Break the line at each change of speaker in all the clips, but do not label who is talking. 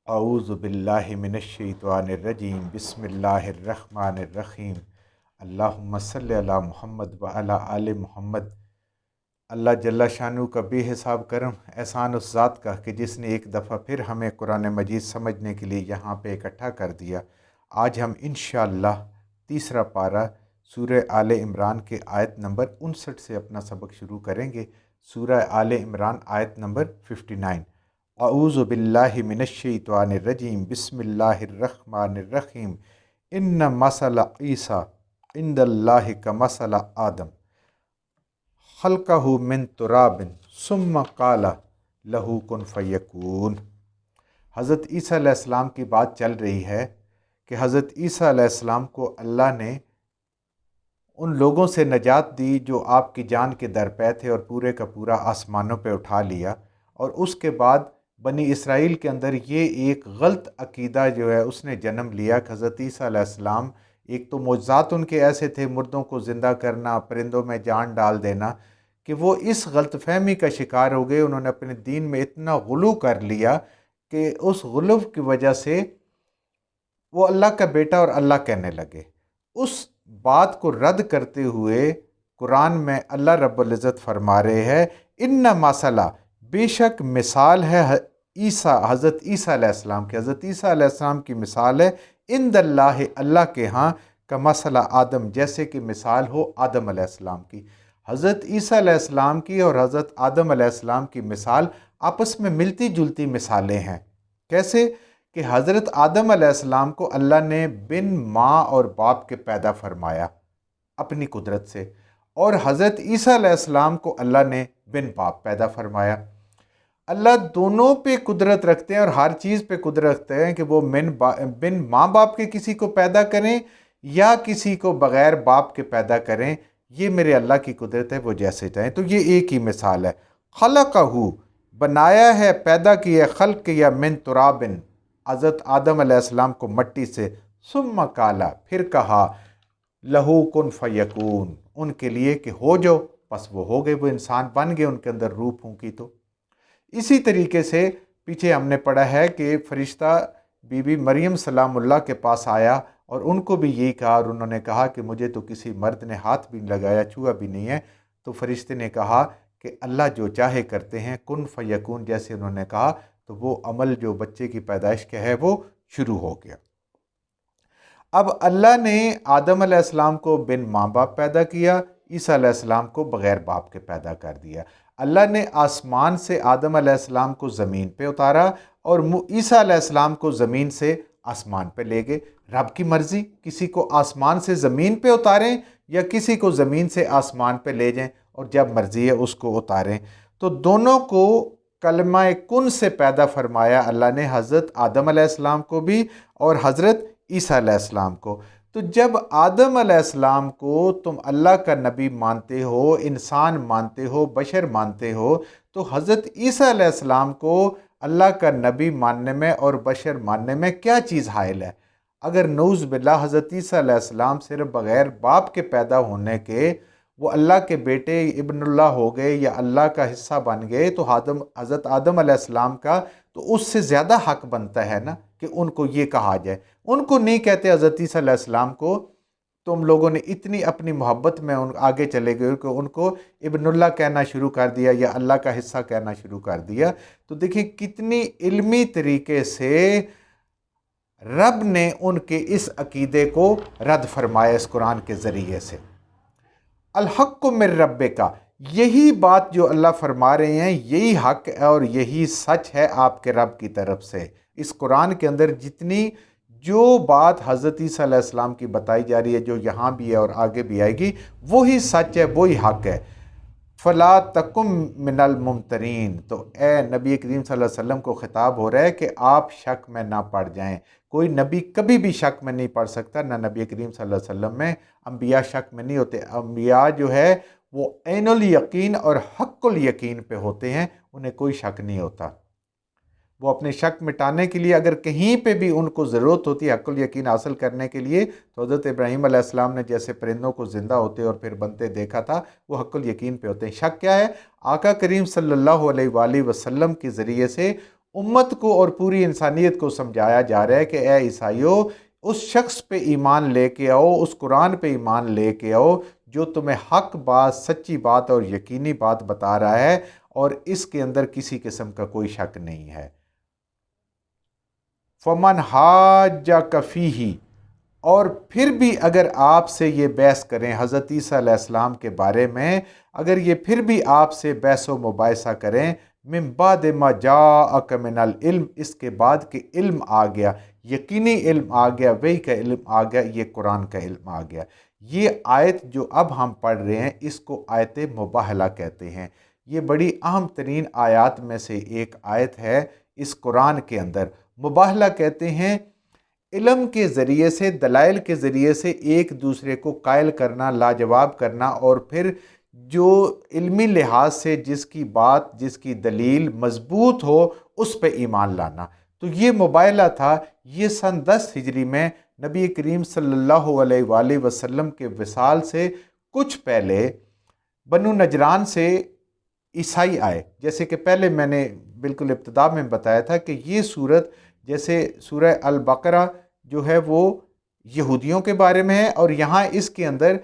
اعوذ باللہ من الشیطان الرجیم بسم اللہ الرحمن الرحیم اللہم صلی علی محمد وعلی آل محمد۔ اللہ جل شانہ کا بے حساب کرم احسان اس ذات کا کہ جس نے ایک دفعہ پھر ہمیں قرآن مجید سمجھنے کے لیے یہاں پہ اکٹھا کر دیا۔ آج ہم انشاءاللہ تیسرا پارہ سورہ آل عمران کے آیت نمبر 59 سے اپنا سبق شروع کریں گے۔ سورہ آل عمران آیت نمبر 59۔ اعوذ باللہ من الشیطان الرجیم بسم اللہ الرحمن الرحیم ان مثل عیسیٰ عند اللہ کمثل آدم خلقہ من تراب ثم قال لہ کن فیکون۔ حضرت عیسیٰ علیہ السلام کی بات چل رہی ہے کہ حضرت عیسیٰ علیہ السلام کو اللہ نے ان لوگوں سے نجات دی جو آپ کی جان کے درپے تھے اور پورے کا پورا آسمانوں پہ اٹھا لیا، اور اس کے بعد بنی اسرائیل کے اندر یہ ایک غلط عقیدہ جو ہے اس نے جنم لیا کہ حضرت عیسیٰ علیہ السلام ایک تو معجزات ان کے ایسے تھے، مردوں کو زندہ کرنا، پرندوں میں جان ڈال دینا، کہ وہ اس غلط فہمی کا شکار ہو گئے۔ انہوں نے اپنے دین میں اتنا غلو کر لیا کہ اس غلو کی وجہ سے وہ اللہ کا بیٹا اور اللہ کہنے لگے۔ اس بات کو رد کرتے ہوئے قرآن میں اللہ رب العزت فرما رہے ہیں ان مثلا، بے شک مثال ہے عیسیٰ، حضرت عیسیٰ علیہ السلام کی، حضرت عیسیٰ علیہ السلام کی مثال ہے عند اللہ، اللہ کے ہاں، کمثل آدم، جیسے کہ مثال ہو آدم علیہ السلام کی۔ حضرت عیسیٰ علیہ السلام کی اور حضرت آدم علیہ السلام کی مثال آپس میں ملتی جلتی مثالیں ہیں۔ کیسے کہ حضرت آدم علیہ السلام کو اللہ نے بن ماں اور باپ کے پیدا فرمایا اپنی قدرت سے، اور حضرت عیسیٰ علیہ السلام کو اللہ نے بن باپ پیدا فرمایا۔ اللہ دونوں پہ قدرت رکھتے ہیں اور ہر چیز پہ قدرت رکھتے ہیں کہ وہ بن ماں باپ کے کسی کو پیدا کریں یا کسی کو بغیر باپ کے پیدا کریں، یہ میرے اللہ کی قدرت ہے، وہ جیسے چاہیں۔ تو یہ ایک ہی مثال ہے۔ خلقہ، بنایا ہے، پیدا کیا، خلق کیا، من ترابن، حضرت آدم علیہ السلام کو مٹی سے، ثم قال، پھر کہا، لہو کن فیکون، ان کے لیے کہ ہو جاؤ، پس وہ ہو گئے، وہ انسان بن گئے، ان کے اندر روح پھونکی تو۔ اسی طریقے سے پیچھے ہم نے پڑھا ہے کہ فرشتہ بی بی مریم سلام اللہ کے پاس آیا اور ان کو بھی یہی کہا، اور انہوں نے کہا کہ مجھے تو کسی مرد نے ہاتھ بھی لگایا، چھوا بھی نہیں ہے۔ تو فرشتے نے کہا کہ اللہ جو چاہے کرتے ہیں، کن فیکون، جیسے انہوں نے کہا تو وہ عمل جو بچے کی پیدائش کا ہے وہ شروع ہو گیا۔ اب اللہ نے آدم علیہ السلام کو بن ماں باپ پیدا کیا، عیسیٰ علیہ السلام کو بغیر باپ کے پیدا کر دیا۔ اللہ نے آسمان سے آدم علیہ السلام کو زمین پہ اتارا اور عیسیٰ علیہ السلام کو زمین سے آسمان پہ لے گئے۔ رب کی مرضی، کسی کو آسمان سے زمین پہ اتاریں یا کسی کو زمین سے آسمان پہ لے جائیں، اور جب مرضی ہے اس کو اتاریں۔ تو دونوں کو کلمہ کن سے پیدا فرمایا اللہ نے، حضرت آدم علیہ السلام کو بھی اور حضرت عیسیٰ علیہ السلام کو۔ تو جب آدم علیہ السلام کو تم اللہ کا نبی مانتے ہو، انسان مانتے ہو، بشر مانتے ہو، تو حضرت عیسیٰ علیہ السلام کو اللہ کا نبی ماننے میں اور بشر ماننے میں کیا چیز حائل ہے؟ اگر نعوذ باللہ حضرت عیسیٰ علیہ السلام صرف بغیر باپ کے پیدا ہونے کے وہ اللہ کے بیٹے ابن اللہ ہو گئے یا اللہ کا حصہ بن گئے، تو حضرت آدم علیہ السلام کا تو اس سے زیادہ حق بنتا ہے نا کہ ان کو یہ کہا جائے۔ ان کو نہیں کہتے حضرت عیسیٰ علیہ السلام کو، تم لوگوں نے اتنی اپنی محبت میں آگے چلے گئے کہ ان کو ابن اللہ کہنا شروع کر دیا یا اللہ کا حصہ کہنا شروع کر دیا۔ تو دیکھیں کتنی علمی طریقے سے رب نے ان کے اس عقیدے کو رد فرمایا اس قرآن کے ذریعے سے۔ الحق من ربک، یہی بات جو اللہ فرما رہے ہیں یہی حق ہے اور یہی سچ ہے آپ کے رب کی طرف سے۔ اس قرآن کے اندر جتنی جو بات حضرت عیسیٰ علیہ السلام کی بتائی جا رہی ہے، جو یہاں بھی ہے اور آگے بھی آئے گی، وہی سچ ہے، وہی حق ہے۔ فلا تکم من الممترین، تو اے نبی کریم صلی اللہ علیہ وسلم کو خطاب ہو رہا ہے کہ آپ شک میں نہ پڑ جائیں۔ کوئی نبی کبھی بھی شک میں نہیں پڑ سکتا، نہ نبی کریم صلی اللہ علیہ وسلم میں، انبیاء شک میں نہیں ہوتے۔ انبیاء جو ہے وہ عین الیقین اور حق الیقین پہ ہوتے ہیں، انہیں کوئی شک نہیں ہوتا۔ وہ اپنے شک مٹانے کے لیے اگر کہیں پہ بھی ان کو ضرورت ہوتی ہے حق الیقین حاصل کرنے کے لیے، تو حضرت ابراہیم علیہ السلام نے جیسے پرندوں کو زندہ ہوتے اور پھر بنتے دیکھا تھا، وہ حق الیقین پہ ہوتے ہیں۔ شک کیا ہے؟ آقا کریم صلی اللہ علیہ وآلہ وسلم کے ذریعے سے امت کو اور پوری انسانیت کو سمجھایا جا رہا ہے کہ اے عیسائیوں، اس شخص پہ ایمان لے کے آؤ، اس قرآن پہ ایمان لے کے آؤ جو تمہیں حق بات، سچی بات اور یقینی بات بتا رہا ہے، اور اس کے اندر کسی قسم کا کوئی شک نہیں ہے۔ فمن حاجک فیہ، اور پھر بھی اگر آپ سے یہ بحث کریں حضرت عیسیٰ علیہ السلام کے بارے میں، اگر یہ پھر بھی آپ سے بحث و مباحثہ کریں، من بعد ما جاءک من العلم، اس کے بعد کہ علم آ گیا، یقینی علم آ گیا، وحی کا علم آ گیا، یہ قرآن کا علم آ گیا۔ یہ آیت جو اب ہم پڑھ رہے ہیں اس کو آیت مباہلہ کہتے ہیں۔ یہ بڑی اہم ترین آیات میں سے ایک آیت ہے اس قرآن کے اندر۔ مباہلہ کہتے ہیں علم کے ذریعے سے، دلائل کے ذریعے سے ایک دوسرے کو قائل کرنا، لاجواب کرنا، اور پھر جو علمی لحاظ سے جس کی بات، جس کی دلیل مضبوط ہو اس پہ ایمان لانا۔ تو یہ مباہلہ تھا۔ یہ سن 10 ہجری میں نبی کریم صلی اللہ علیہ وآلہ وسلم کے وصال سے کچھ پہلے بنو نجران سے عیسائی آئے۔ جیسے کہ پہلے میں نے بالکل ابتدا میں بتایا تھا کہ یہ صورت جیسے سورہ البقرہ جو ہے وہ یہودیوں کے بارے میں ہے، اور یہاں اس کے اندر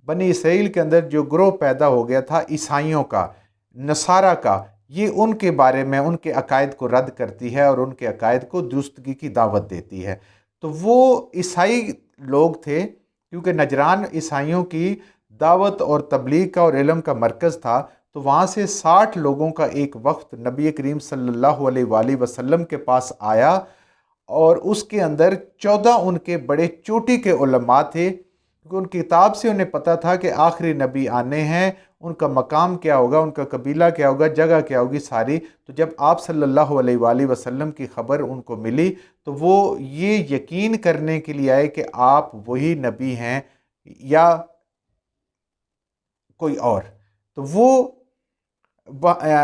بنی اسرائیل کے اندر جو گروہ پیدا ہو گیا تھا عیسائیوں کا، نصارہ کا، یہ ان کے بارے میں، ان کے عقائد کو رد کرتی ہے اور ان کے عقائد کو درستگی کی دعوت دیتی ہے۔ تو وہ عیسائی لوگ تھے، کیونکہ نجران عیسائیوں کی دعوت اور تبلیغ کا اور علم کا مرکز تھا، تو وہاں سے 60 لوگوں کا ایک وقت نبی کریم صلی اللہ علیہ وآلہ وسلم کے پاس آیا، اور اس کے اندر 14 ان کے بڑے چوٹی کے علماء تھے، کیونکہ ان کی کتاب سے انہیں پتہ تھا کہ آخری نبی آنے ہیں، ان کا مقام کیا ہوگا، ان کا قبیلہ کیا ہوگا، جگہ کیا ہوگی ساری۔ تو جب آپ صلی اللہ علیہ وآلہ وسلم کی خبر ان کو ملی تو وہ یہ یقین کرنے کے لیے آئے کہ آپ وہی نبی ہیں یا کوئی اور۔ تو وہ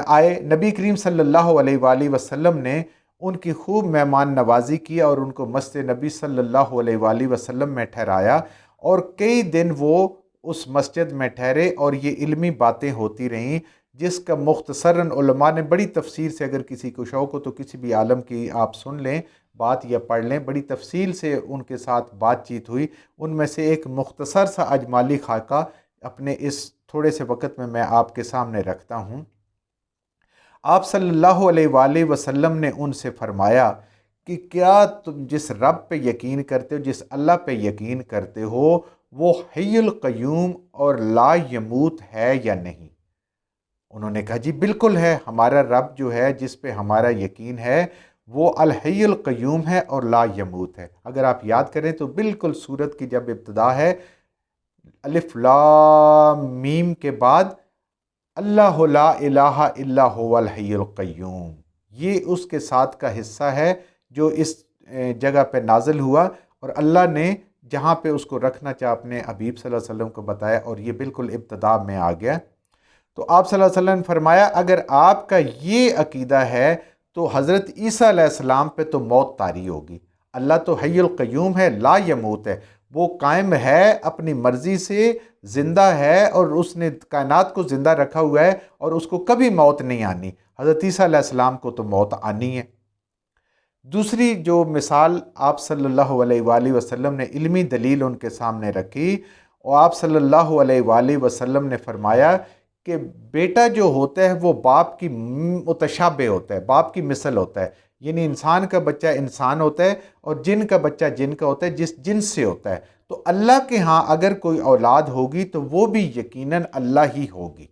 آئے، نبی کریم صلی اللہ علیہ وآلہ وسلم نے ان کی خوب مہمان نوازی کی اور ان کو مسجد نبی صلی اللہ علیہ وآلہ وسلم میں ٹھہرایا، اور کئی دن وہ اس مسجد میں ٹھہرے اور یہ علمی باتیں ہوتی رہیں، جس کا مختصراً علماء نے بڑی تفصیل سے، اگر کسی کو شوق ہو تو کسی بھی عالم کی آپ سن لیں بات یا پڑھ لیں، بڑی تفصیل سے ان کے ساتھ بات چیت ہوئی۔ ان میں سے ایک مختصر سا اجمالی خاکہ اپنے اس تھوڑے سے وقت میں آپ کے سامنے رکھتا ہوں۔ آپ صلی اللہ علیہ وآلہ وسلم نے ان سے فرمایا کہ کیا تم جس رب پہ یقین کرتے ہو، جس اللہ پہ یقین کرتے ہو، وہ حی القیوم اور لا یموت ہے یا نہیں؟ انہوں نے کہا جی بالکل ہے، ہمارا رب جو ہے جس پہ ہمارا یقین ہے وہ الحی القیوم ہے اور لا یموت ہے۔ اگر آپ یاد کریں تو بالکل سورت کی جب ابتدا ہے، الف لام میم کے بعد اللہ لا الہ الا هو الحی القیوم، یہ اس کے ساتھ کا حصہ ہے جو اس جگہ پہ نازل ہوا، اور اللہ نے جہاں پہ اس کو رکھنا چاہا اپنے حبیب صلی اللہ علیہ وسلم کو بتایا، اور یہ بالکل ابتدا میں آ گیا۔ تو آپ صلی اللہ علیہ وسلم نے فرمایا اگر آپ کا یہ عقیدہ ہے تو حضرت عیسیٰ علیہ السلام پہ تو موت طاری ہوگی۔ اللہ تو حی القیوم ہے، لا یموت ہے، وہ قائم ہے، اپنی مرضی سے زندہ ہے، اور اس نے کائنات کو زندہ رکھا ہوا ہے، اور اس کو کبھی موت نہیں آنی۔ حضرت عیسیٰ علیہ السلام کو تو موت آنی ہے۔ دوسری جو مثال آپ صلی اللہ علیہ وآلہ وسلم نے علمی دلیل ان کے سامنے رکھی، اور آپ صلی اللہ علیہ وآلہ وسلم نے فرمایا کہ بیٹا جو ہوتا ہے وہ باپ کی متشابہ ہوتا ہے، باپ کی مثل ہوتا ہے، یعنی انسان کا بچہ انسان ہوتا ہے اور جن کا بچہ جن کا ہوتا ہے، جس جنس سے ہوتا ہے۔ تو اللہ کے ہاں اگر کوئی اولاد ہوگی تو وہ بھی یقیناً اللہ ہی ہوگی۔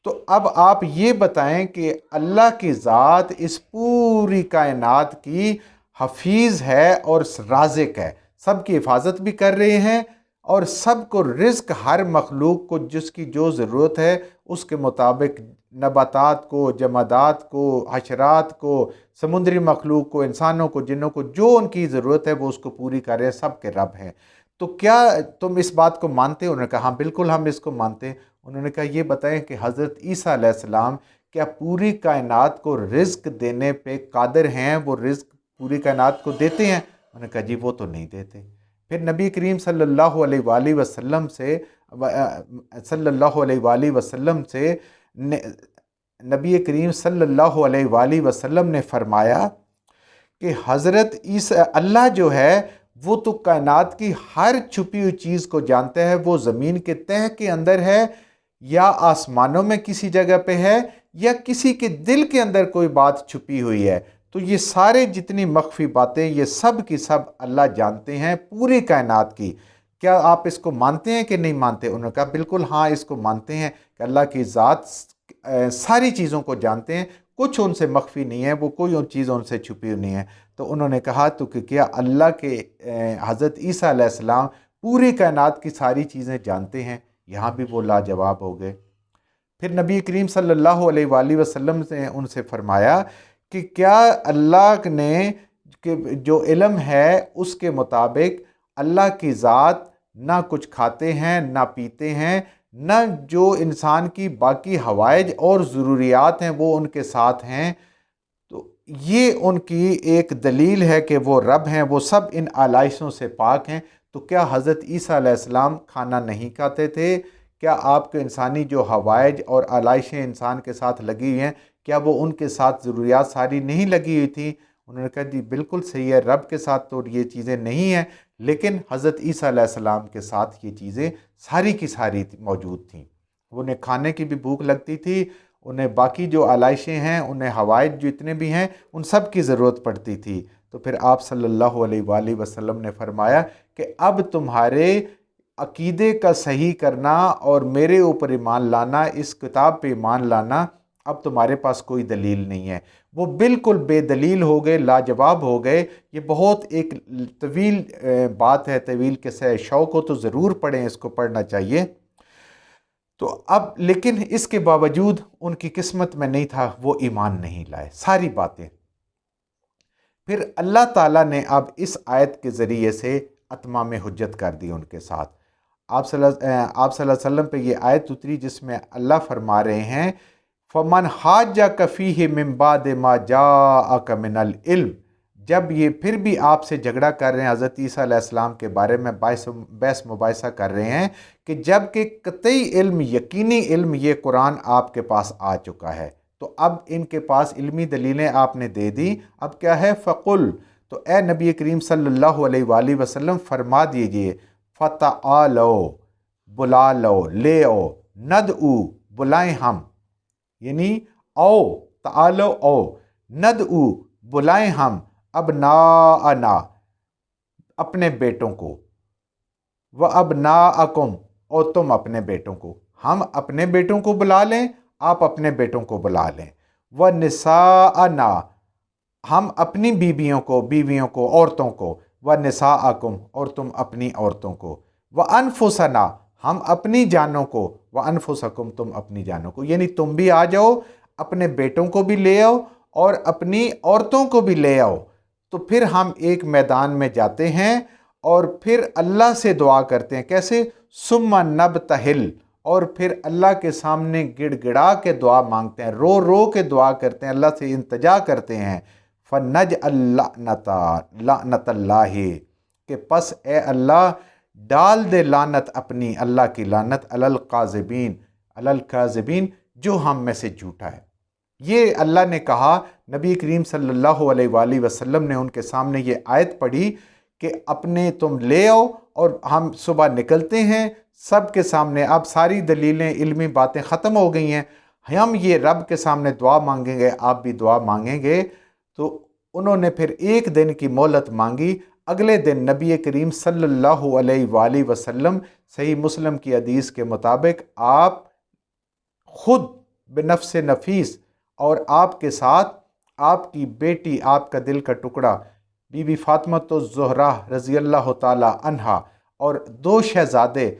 تو اب آپ یہ بتائیں کہ اللہ کی ذات اس پوری کائنات کی حفیظ ہے اور رازق ہے، سب کی حفاظت بھی کر رہے ہیں، اور سب کو رزق، ہر مخلوق کو جس کی جو ضرورت ہے اس کے مطابق، نباتات کو، جمادات کو، حشرات کو، سمندری مخلوق کو، انسانوں کو، جنوں کو، جو ان کی ضرورت ہے وہ اس کو پوری کر رہے ہیں، سب کے رب ہیں۔ تو کیا تم اس بات کو مانتے ہو؟ انہوں نے کہا ہاں بالکل ہم اس کو مانتے ہیں۔ انہوں نے کہا یہ بتائیں کہ حضرت عیسیٰ علیہ السلام کیا پوری کائنات کو رزق دینے پہ قادر ہیں؟ وہ رزق پوری کائنات کو دیتے ہیں؟ انہوں نے کہا جی وہ تو نہیں دیتے۔ پھر نبی کریم صلی اللہ علیہ وآلہ وسلم سے نبی کریم صلی اللہ علیہ وآلہ وسلم نے فرمایا کہ حضرت عیسیٰ اللہ جو ہے وہ تو کائنات کی ہر چھپی ہوئی چیز کو جانتا ہے، وہ زمین کے تہہ کے اندر ہے یا آسمانوں میں کسی جگہ پہ ہے یا کسی کے دل کے اندر کوئی بات چھپی ہوئی ہے، تو یہ سارے جتنی مخفی باتیں یہ سب کی سب اللہ جانتے ہیں پوری کائنات کی۔ کیا آپ اس کو مانتے ہیں کہ نہیں مانتے؟ انہوں نے کہا بالکل ہاں اس کو مانتے ہیں کہ اللہ کی ذات ساری چیزوں کو جانتے ہیں، کچھ ان سے مخفی نہیں ہے، وہ کوئی چیز ان سے چھپی نہیں ہے۔ تو انہوں نے کہا تو کہ کیا اللہ کے حضرت عیسیٰ علیہ السلام پوری کائنات کی ساری چیزیں جانتے ہیں؟ یہاں بھی وہ لاجواب ہو گئے۔ پھر نبی کریم صلی اللہ علیہ وآلہ وسلم نے ان سے فرمایا کہ کیا اللہ نے کہ جو علم ہے اس کے مطابق اللہ کی ذات نہ کچھ کھاتے ہیں نہ پیتے ہیں، نہ جو انسان کی باقی حوائج اور ضروریات ہیں وہ ان کے ساتھ ہیں، تو یہ ان کی ایک دلیل ہے کہ وہ رب ہیں، وہ سب ان آلائشوں سے پاک ہیں۔ تو کیا حضرت عیسیٰ علیہ السلام کھانا نہیں کھاتے تھے؟ کیا آپ کے انسانی جو حوائج اور آلائشیں انسان کے ساتھ لگی ہوئی ہیں کیا وہ ان کے ساتھ ضروریات ساری نہیں لگی ہوئی تھیں؟ انہوں نے کہا جی بالکل صحیح ہے، رب کے ساتھ تو یہ چیزیں نہیں ہیں، لیکن حضرت عیسیٰ علیہ السلام کے ساتھ یہ چیزیں ساری کی ساری موجود تھیں۔ انہیں کھانے کی بھی بھوک لگتی تھی، انہیں باقی جو آلائشیں ہیں، انہیں حوائج جو اتنے بھی ہیں ان سب کی ضرورت پڑتی تھی۔ تو پھر آپ صلی اللہ علیہ وآلہ وسلم نے فرمایا کہ اب تمہارے عقیدے کا صحیح کرنا اور میرے اوپر ایمان لانا، اس کتاب پہ ایمان لانا، اب تمہارے پاس کوئی دلیل نہیں ہے۔ وہ بالکل بے دلیل ہو گئے، لاجواب ہو گئے۔ یہ بہت ایک طویل بات ہے، طویل قصہ، شوق ہو تو ضرور پڑھیں، اس کو پڑھنا چاہیے۔ تو اب لیکن اس کے باوجود ان کی قسمت میں نہیں تھا، وہ ایمان نہیں لائے ساری باتیں۔ پھر اللہ تعالیٰ نے اب اس آیت کے ذریعے سے اتمام حجت کر دی ان کے ساتھ۔ آپ صلی اللہ علیہ وسلم پہ یہ آیت اتری جس میں اللہ فرما رہے ہیں فَمَنْ حَاجَّكَ فِيهِ مِنْ بَعْدِ مَا جَاءَكَ مِنَ الْعِلْمِ، جب یہ پھر بھی آپ سے جھگڑا کر رہے ہیں حضرت عیسیٰ علیہ السلام کے بارے میں بحث مباحثہ کر رہے ہیں کہ جب کہ قطعی علم، یقینی علم یہ قرآن آپ کے پاس آ چکا ہے، تو اب ان کے پاس علمی دلیلیں آپ نے دے دی، اب کیا ہے فَقُلْ، تو اے نبی کریم صلی اللہ علیہ وآلہ وسلم فرما دیجئے فَتَعَالَوْا، بلا لو، لے او، ندعو، بلائیں ہم، یعنی او، تعالو او، ندعو، بلائیں ہم، ابناءنا، اپنے بیٹوں کو، وابناءکم، اور تم اپنے بیٹوں کو، ہم اپنے بیٹوں کو بلا لیں، آپ اپنے بیٹوں کو بلا لیں، ونساءنا، ہم اپنی بیویوں کو، عورتوں کو، ونساءکم، اور تم اپنی عورتوں کو، وانفسنا، ہم اپنی جانوں کو، وانفسکم، تم اپنی جانوں کو، یعنی تم بھی آ جاؤ، اپنے بیٹوں کو بھی لے آؤ اور اپنی عورتوں کو بھی لے آؤ۔ تو پھر ہم ایک میدان میں جاتے ہیں اور پھر اللہ سے دعا کرتے ہیں، کیسے؟ ثم نبتہل، اور پھر اللہ کے سامنے گڑ گڑا کے دعا مانگتے ہیں، رو رو کے دعا کرتے ہیں، اللہ سے التجا کرتے ہیں، فَنَجْعَلْ لَعْنَةَ اللَّهِ، کہ پس اے اللہ ڈال دے لعنت اپنی، اللہ کی لعنت، علی الکاذبین، جو ہم میں سے جھوٹا ہے۔ یہ اللہ نے کہا، نبی کریم صلی اللہ علیہ وآلہ وسلم نے ان کے سامنے یہ آیت پڑھی کہ اپنے تم لے آؤ، اور ہم صبح نکلتے ہیں سب کے سامنے، اب ساری دلیلیں، علمی باتیں ختم ہو گئی ہیں، ہم یہ رب کے سامنے دعا مانگیں گے، آپ بھی دعا مانگیں گے۔ تو انہوں نے پھر ایک دن کی مہلت مانگی، اگلے دن نبی کریم صلی اللہ علیہ وآلہ وسلم صحیح مسلم کی حدیث کے مطابق آپ خود بنفس نفیس اور آپ کے ساتھ آپ کی بیٹی، آپ کا دل کا ٹکڑا بی بی فاطمہ الزہرا رضی اللہ تعالی عنہا، اور دو شہزادے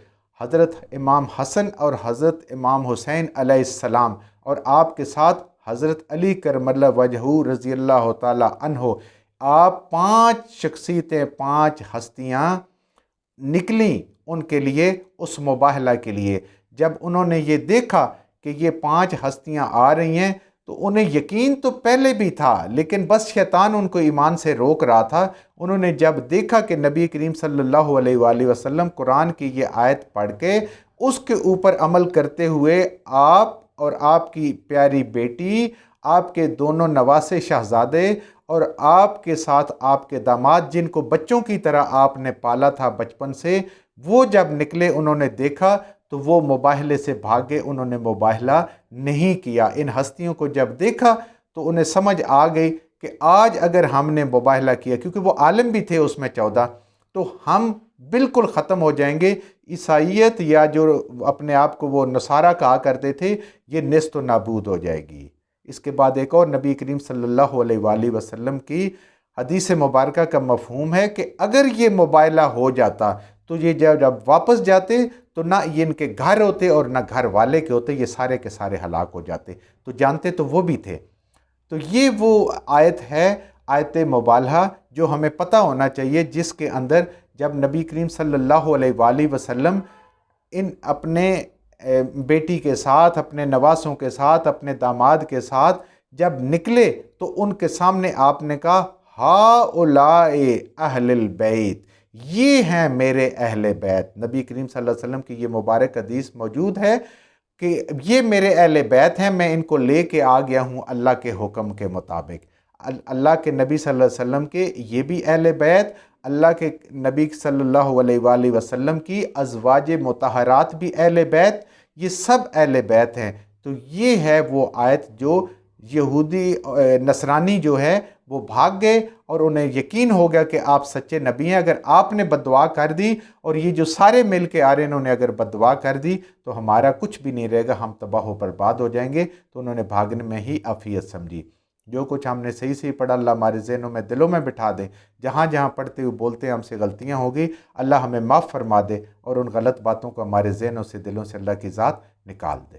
حضرت امام حسن اور حضرت امام حسین علیہ السلام، اور آپ کے ساتھ حضرت علی کرم اللہ وجہہ رضی اللہ تعالی عنہ، آپ 5 شخصیتیں، 5 ہستیاں نکلیں ان کے لیے اس مباہلہ کے لیے۔ جب انہوں نے یہ دیکھا کہ یہ 5 ہستیاں آ رہی ہیں تو انہیں یقین تو پہلے بھی تھا، لیکن بس شیطان ان کو ایمان سے روک رہا تھا۔ انہوں نے جب دیکھا کہ نبی کریم صلی اللہ علیہ وآلہ وسلم قرآن کی یہ آیت پڑھ کے اس کے اوپر عمل کرتے ہوئے آپ اور آپ کی پیاری بیٹی، آپ کے دونوں نواسے شہزادے اور آپ کے ساتھ آپ کے داماد، جن کو بچوں کی طرح آپ نے پالا تھا بچپن سے، وہ جب نکلے انہوں نے دیکھا تو وہ مباہلے سے بھاگے، انہوں نے مباہلہ نہیں کیا۔ ان ہستیوں کو جب دیکھا تو انہیں سمجھ آ گئی کہ آج اگر ہم نے مباہلہ کیا، کیونکہ وہ عالم بھی تھے اس میں 14، تو ہم بالکل ختم ہو جائیں گے۔ عیسائیت یا جو اپنے آپ کو وہ نصارہ کہا کرتے تھے، یہ نیست و نابود ہو جائے گی۔ اس کے بعد ایک اور نبی کریم صلی اللہ علیہ وآلہ وسلم کی حدیث مبارکہ کا مفہوم ہے کہ اگر یہ مباہلہ ہو جاتا تو یہ جب واپس جاتے تو نہ یہ ان کے گھر ہوتے اور نہ گھر والے کے ہوتے، یہ سارے کے سارے ہلاک ہو جاتے۔ تو جانتے تو وہ بھی تھے۔ تو یہ وہ آیت ہے، آیت مبالغہ، جو ہمیں پتہ ہونا چاہیے، جس کے اندر جب نبی کریم صلی اللہ علیہ وآلہ وسلم ان اپنے بیٹی کے ساتھ، اپنے نواسوں کے ساتھ، اپنے داماد کے ساتھ جب نکلے تو ان کے سامنے آپ نے کہا ہؤلاء اہل البیت، یہ ہیں میرے اہل بیت۔ نبی کریم صلی اللہ علیہ وسلم کی یہ مبارک حدیث موجود ہے کہ یہ میرے اہل بیت ہیں، میں ان کو لے کے آ گیا ہوں اللہ کے حکم کے مطابق۔ اللہ کے نبی صلی اللہ علیہ وسلم کے یہ بھی اہل بیت، اللہ کے نبی صلی اللہ علیہ وآلہ وسلم کی ازواج مطہرات بھی اہل بیت، یہ سب اہل بیت ہیں۔ تو یہ ہے وہ آیت جو یہودی نصرانی جو ہے وہ بھاگ گئے اور انہیں یقین ہو گیا کہ آپ سچے نبی ہیں۔ اگر آپ نے بددعا کر دی اور یہ جو سارے مل کے آ رہے ہیں انہوں نے اگر بددعا کر دی تو ہمارا کچھ بھی نہیں رہے گا، ہم تباہ و برباد ہو جائیں گے۔ تو انہوں نے بھاگنے میں ہی عافیت سمجھی۔ جو کچھ ہم نے صحیح صحیح پڑھا اللہ ہمارے ذہنوں میں، دلوں میں بٹھا دے۔ جہاں جہاں پڑھتے ہوئے بولتے ہیں ہم سے غلطیاں ہوگی، اللہ ہمیں معاف فرما دے اور ان غلط باتوں کو ہمارے ذہنوں سے، دلوں سے اللہ کی ذات نکال دے۔